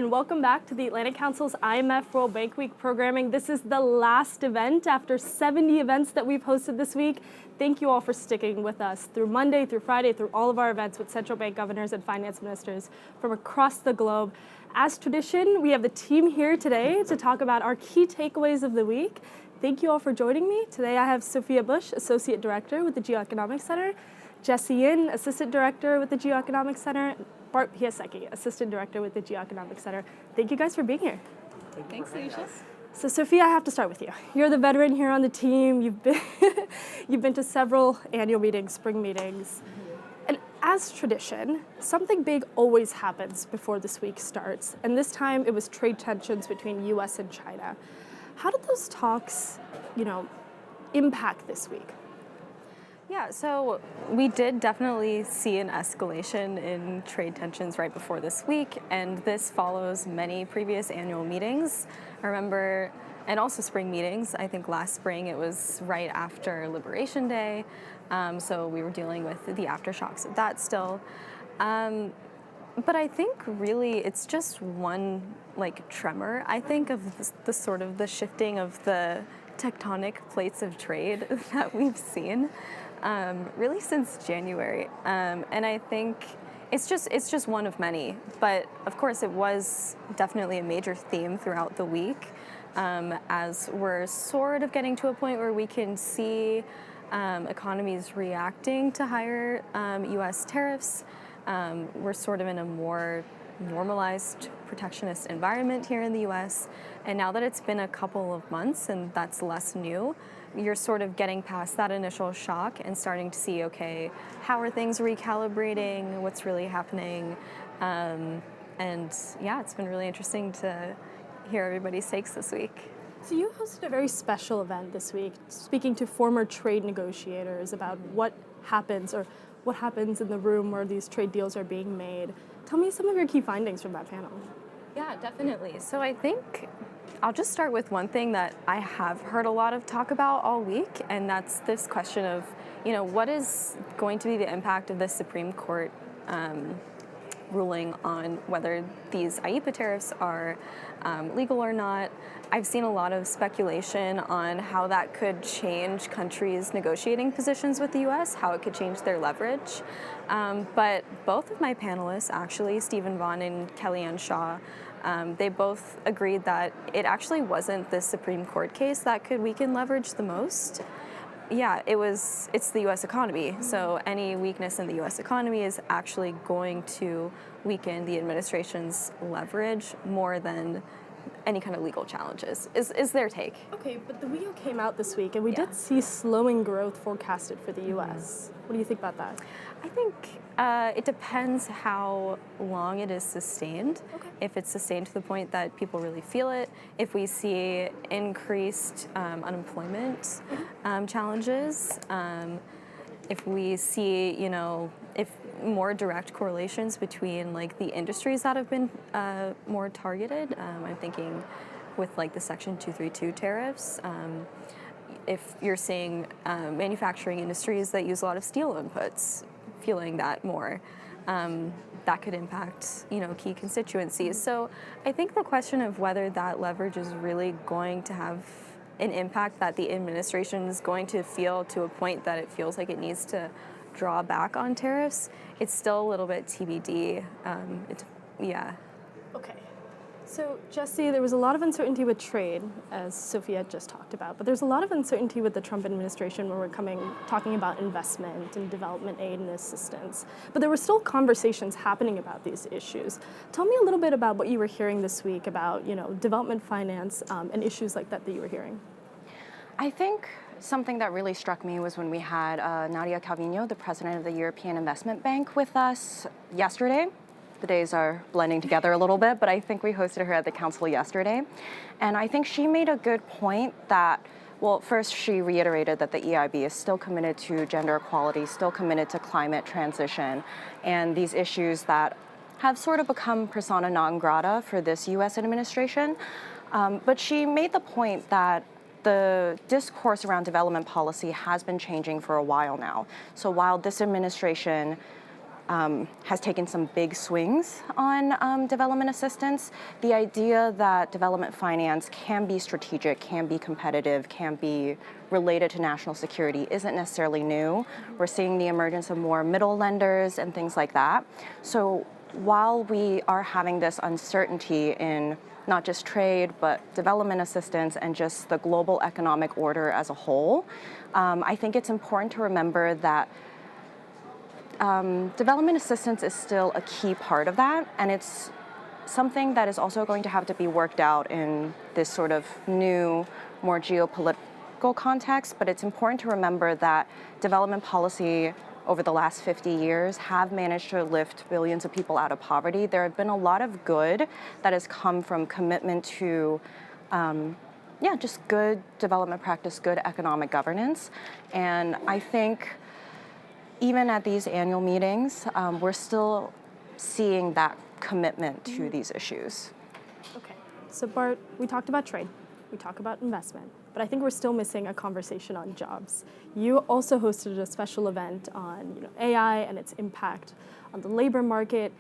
and welcome back to the Atlantic Council's IMF-World Bank Week programming. This is the last event after 70 events that we've hosted this week. Thank you all for sticking with us through Monday, through Friday, through all of our events with central bank governors and finance ministers from across the globe. As tradition, we have the team here today to talk about our key takeaways of the week. Thank you all for joining me. Today I have Sophia Busch, Associate Director with the GeoEconomics Center, Jessie Yin, Assistant Director with the GeoEconomics Center, Bart Piasecki, Assistant Director with the GeoEconomics Center. Thank you guys for being here. Thanks, Alisha. So Sophia, I have to start with you. You're the veteran here on the team. You've been to several annual meetings, spring meetings. And as tradition, something big always happens before this week starts. And this time it was trade tensions between US and China. How did those talks, impact this week? Yeah, so we did definitely see an escalation in trade tensions right before this week, and this follows many previous annual meetings. I remember, and also spring meetings. I think last spring it was right after Liberation Day, so we were dealing with the aftershocks of that still. But I think really it's just one tremor, I think, of the sort of the shifting of the tectonic plates of trade that we've seen. Really since January, and I think it's just one of many. But of course, it was definitely a major theme throughout the week, as we're sort of getting to a point where we can see economies reacting to higher U.S. tariffs. We're sort of in a more normalized protectionist environment here in the U.S. And now that it's been a couple of months and that's less new, you're sort of getting past that initial shock and starting to see, okay, how are things recalibrating? What's really happening? And yeah, it's been really interesting to hear everybody's takes this week. So you hosted a very special event this week, speaking to former trade negotiators about what happens in the room where these trade deals are being made. Tell me some of your key findings from that panel. Yeah, definitely. So I think I'll just start with one thing that I have heard a lot of talk about all week, and that's this question of, what is going to be the impact of the Supreme Court ruling on whether these IEEPA tariffs are legal or not. I've seen a lot of speculation on how that could change countries' negotiating positions with the U.S., how it could change their leverage. But both of my panelists, actually, Stephen Vaughn and Kellyanne Shaw, they both agreed that it actually wasn't the Supreme Court case that could weaken leverage the most. Yeah, it's the U.S. economy. So any weakness in the U.S. economy is actually going to weaken the administration's leverage more than any kind of legal challenges, is their take. Okay, but the WEO came out this week, and we did see slowing growth forecasted for the U.S. What do you think about that? I think it depends how long it is sustained. Okay. If it's sustained to the point that people really feel it, if we see increased unemployment challenges, if we see, if more direct correlations between the industries that have been more targeted. I'm thinking with the Section 232 tariffs. If you're seeing manufacturing industries that use a lot of steel inputs feeling that more, that could impact key constituencies. So I think the question of whether that leverage is really going to have an impact that the administration is going to feel to a point that it feels like it needs to draw back on tariffs, it's still a little bit TBD. Yeah. Okay. So, Jessie, there was a lot of uncertainty with trade, as Sophia just talked about, but there's a lot of uncertainty with the Trump administration when we're talking about investment and development aid and assistance. But there were still conversations happening about these issues. Tell me a little bit about what you were hearing this week about, development finance and issues like that you were hearing. I think something that really struck me was when we had Nadia Calvino, the president of the European Investment Bank, with us yesterday. The days are blending together a little bit, but I think we hosted her at the council yesterday. And I think she made a good point that, well, first she reiterated that the EIB is still committed to gender equality, still committed to climate transition, and these issues that have sort of become persona non grata for this US administration. But she made the point that the discourse around development policy has been changing for a while now. So while this administration has taken some big swings on development assistance. The idea that development finance can be strategic, can be competitive, can be related to national security isn't necessarily new. We're seeing the emergence of more middle lenders and things like that. So while we are having this uncertainty in not just trade, but development assistance and just the global economic order as a whole, I think it's important to remember that development assistance is still a key part of that, and it's something that is also going to have to be worked out in this sort of new, more geopolitical context. But it's important to remember that development policy over the last 50 years have managed to lift billions of people out of poverty. There have been a lot of good that has come from commitment to just good development practice, good economic governance. And I think even at these annual meetings, we're still seeing that commitment to these issues. Okay, so Bart, we talked about trade, we talked about investment, but I think we're still missing a conversation on jobs. You also hosted a special event on AI and its impact on the labor market.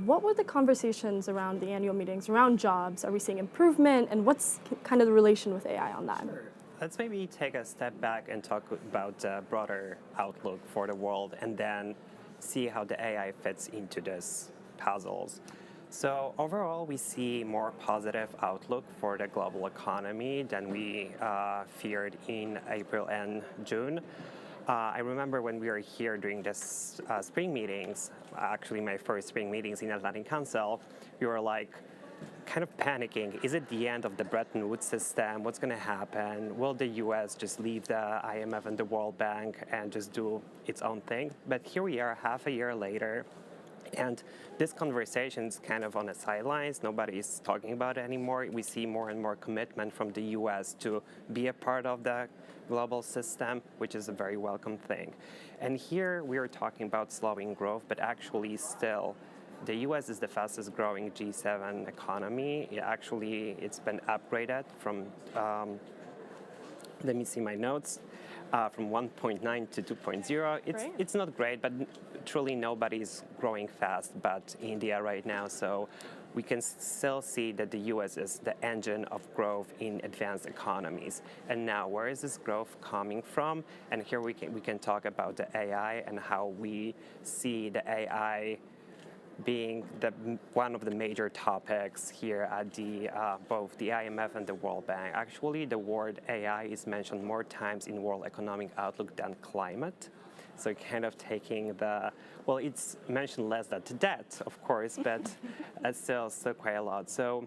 What were the conversations around the annual meetings around jobs? Are we seeing improvement, and what's kind of the relation with AI on that? Sure. Let's maybe take a step back and talk about the broader outlook for the world and then see how the AI fits into this puzzles. So overall, we see more positive outlook for the global economy than we feared in April and June. I remember when we were here during this spring meetings, actually my first spring meetings in Atlantic Council, we were like kind of panicking. Is it the end of the Bretton Woods system? What's going to happen? Will the US just leave the IMF and the World Bank and just do its own thing? But here we are half a year later, and this conversation's kind of on the sidelines. Nobody's talking about it anymore. We see more and more commitment from the US to be a part of the global system, which is a very welcome thing. And here we are talking about slowing growth, but actually still, the US is the fastest growing G7 economy. It's been upgraded from, let me see my notes, from 1.9 to 2.0. It's not great, but truly nobody's growing fast but India right now. So we can still see that the US is the engine of growth in advanced economies. And now, where is this growth coming from? And here we can talk about the AI and how we see the AI being one of the major topics here at both the IMF and the World Bank. Actually, the word AI is mentioned more times in World Economic Outlook than climate. So kind of taking it's mentioned less than debt, of course, but it's still quite a lot. So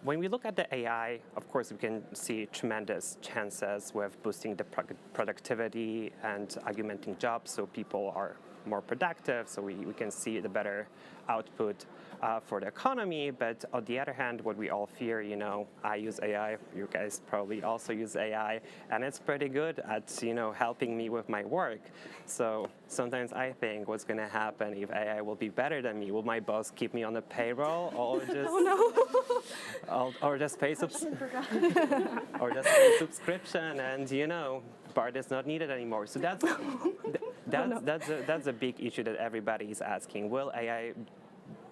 when we look at the AI, of course, we can see tremendous chances with boosting the productivity and augmenting jobs, so people are more productive, so we can see the better output for the economy. But on the other hand, what we all fear, I use AI, you guys probably also use AI, and it's pretty good at, helping me with my work. So sometimes I think what's going to happen if AI will be better than me? Will my boss keep me on the payroll, or just or just pay subscription, and Bart is not needed anymore. So that's a big issue that everybody is asking. Will AI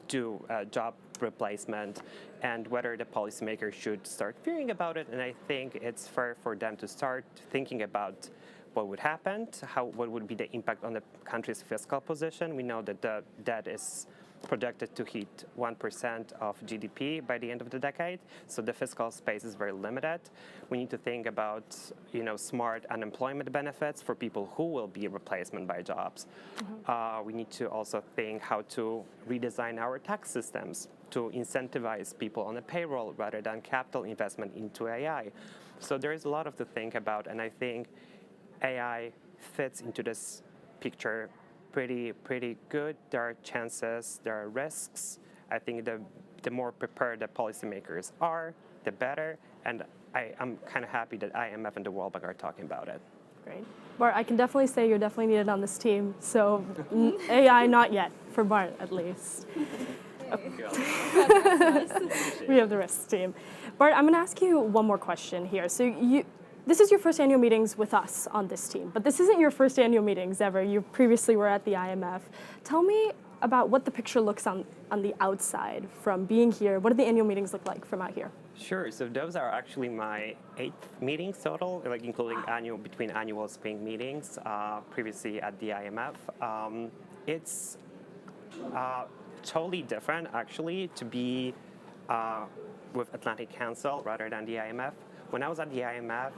do job replacement, and whether the policymakers should start fearing about it? And I think it's fair for them to start thinking about what would happen, what would be the impact on the country's fiscal position. We know that the debt is projected to hit 1% of GDP by the end of the decade, so the fiscal space is very limited. We need to think about, smart unemployment benefits for people who will be replacement by jobs. We need to also think how to redesign our tax systems to incentivize people on the payroll rather than capital investment into AI. So there is a lot to think about, and I think AI fits into this picture pretty good. There are chances, there are risks. I think the more prepared the policymakers are, the better. And I'm kind of happy that IMF and the World Bank are talking about it. Great. Bart, I can definitely say you're definitely needed on this team. So AI, not yet, for Bart at least. We have the rest team. Bart, I'm going to ask you one more question here. So this is your first annual meetings with us on this team, but this isn't your first annual meetings ever. You previously were at the IMF. Tell me about what the picture looks on the outside from being here. What do the annual meetings look like from out here? Sure. So those are actually my 8th meetings total, like including between annual spring meetings. Previously at the IMF, it's totally different actually to be with Atlantic Council rather than the IMF. When I was at the IMF,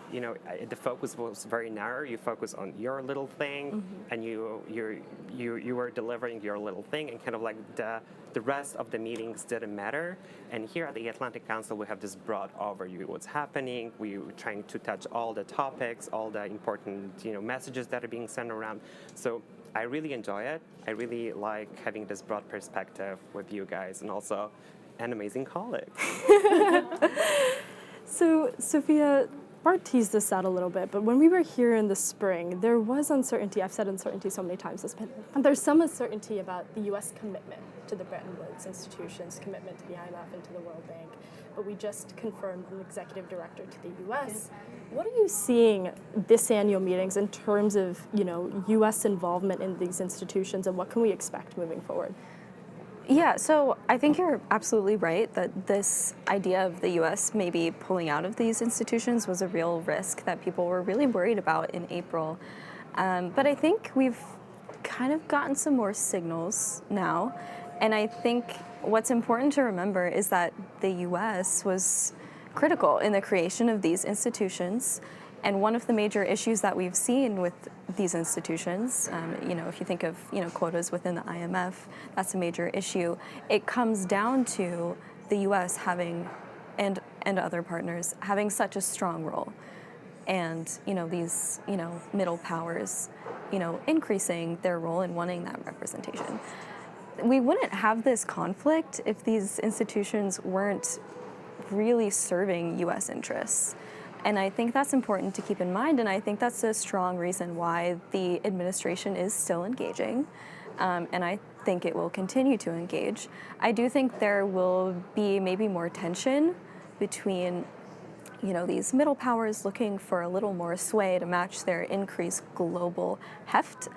the focus was very narrow. You focus on your little thing, and you were delivering your little thing, and kind of like the rest of the meetings didn't matter. And here at the Atlantic Council, we have this broad overview of what's happening. We're trying to touch all the topics, all the important messages that are being sent around. So I really enjoy it. I really like having this broad perspective with you guys, and also an amazing colleague. So, Sophia, Bart teased this out a little bit, but when we were here in the spring, there was uncertainty. I've said uncertainty so many times this panel. And there's some uncertainty about the U.S. commitment to the Bretton Woods institutions, commitment to the IMF and to the World Bank. But we just confirmed an executive director to the U.S. What are you seeing this annual meetings in terms of, U.S. involvement in these institutions, and what can we expect moving forward? Yeah, so I think you're absolutely right that this idea of the U.S. maybe pulling out of these institutions was a real risk that people were really worried about in April. But I think we've kind of gotten some more signals now. And I think what's important to remember is that the U.S. was critical in the creation of these institutions. And one of the major issues that we've seen with these institutions, if you think of quotas within the IMF, that's a major issue. It comes down to the U.S. having, and other partners having such a strong role, and these middle powers, increasing their role in wanting that representation. We wouldn't have this conflict if these institutions weren't really serving U.S. interests. And I think that's important to keep in mind, and I think that's a strong reason why the administration is still engaging, and I think it will continue to engage. I do think there will be maybe more tension between these middle powers looking for a little more sway to match their increased global heft,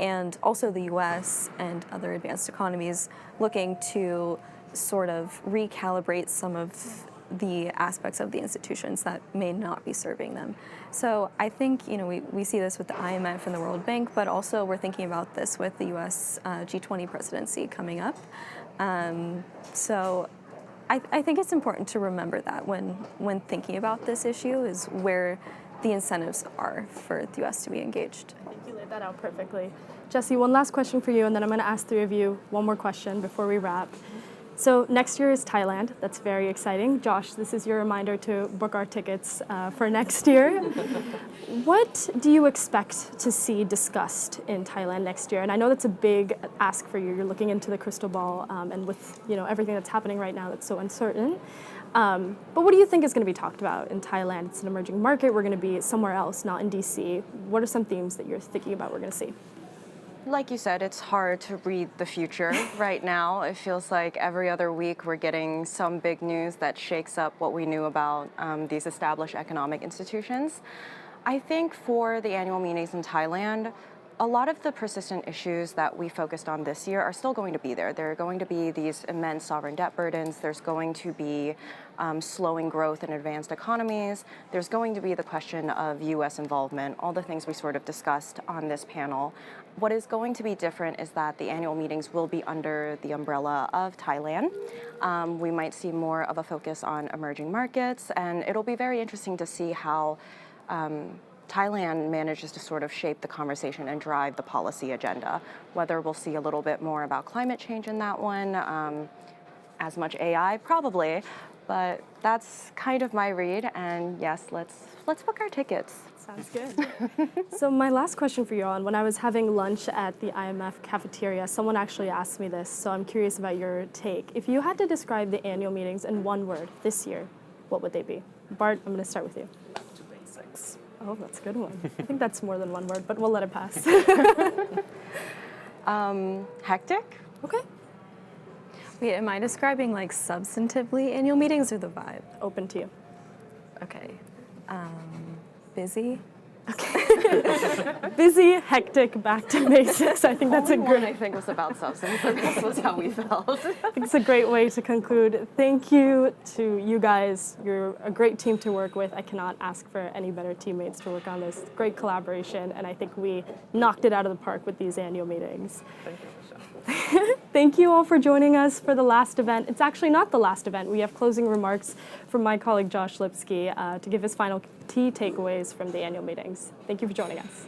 and also the US and other advanced economies looking to sort of recalibrate some of the aspects of the institutions that may not be serving them. So I think we see this with the IMF and the World Bank, but also we're thinking about this with the US G20 presidency coming up. So I think it's important to remember that when thinking about this issue is where the incentives are for the US to be engaged. You laid that out perfectly. Jessie, one last question for you, and then I'm going to ask three of you one more question before we wrap. So next year is Thailand. That's very exciting. Josh, this is your reminder to book our tickets for next year. What do you expect to see discussed in Thailand next year? And I know that's a big ask for you. You're looking into the crystal ball, and with everything that's happening right now that's so uncertain. But what do you think is going to be talked about in Thailand? It's an emerging market. We're going to be somewhere else, not in DC. What are some themes that you're thinking about we're going to see? Like you said, it's hard to read the future right now. It feels like every other week we're getting some big news that shakes up what we knew about these established economic institutions. I think for the annual meetings in Thailand, a lot of the persistent issues that we focused on this year are still going to be there. There are going to be these immense sovereign debt burdens. There's going to be slowing growth in advanced economies. There's going to be the question of U.S. involvement, all the things we sort of discussed on this panel. What is going to be different is that the annual meetings will be under the umbrella of Thailand. We might see more of a focus on emerging markets, and it'll be very interesting to see how Thailand manages to sort of shape the conversation and drive the policy agenda. Whether we'll see a little bit more about climate change in that one, as much AI, probably, but that's kind of my read. And yes, let's book our tickets. Sounds good. So my last question for you all, when I was having lunch at the IMF cafeteria, someone actually asked me this, so I'm curious about your take. If you had to describe the annual meetings in one word this year, what would they be? Bart, I'm going to start with you. Back to basics. Oh, that's a good one. I think that's more than one word, but we'll let it pass. Hectic? Okay. Wait, am I describing like substantively annual meetings or the vibe? Open to you. Okay. Busy. Busy, hectic, back to basics. I think that's a Only one, great. I think, was about substance. The rest was how we felt. I think it's a great way to conclude. Thank you to you guys. You're a great team to work with. I cannot ask for any better teammates to work on this. Great collaboration, and I think we knocked it out of the park with these annual meetings. Thank you. Thank you all for joining us for the last event. It's actually not the last event. We have closing remarks from my colleague Josh Lipsky to give his final key takeaways from the annual meetings. Thank you for joining us.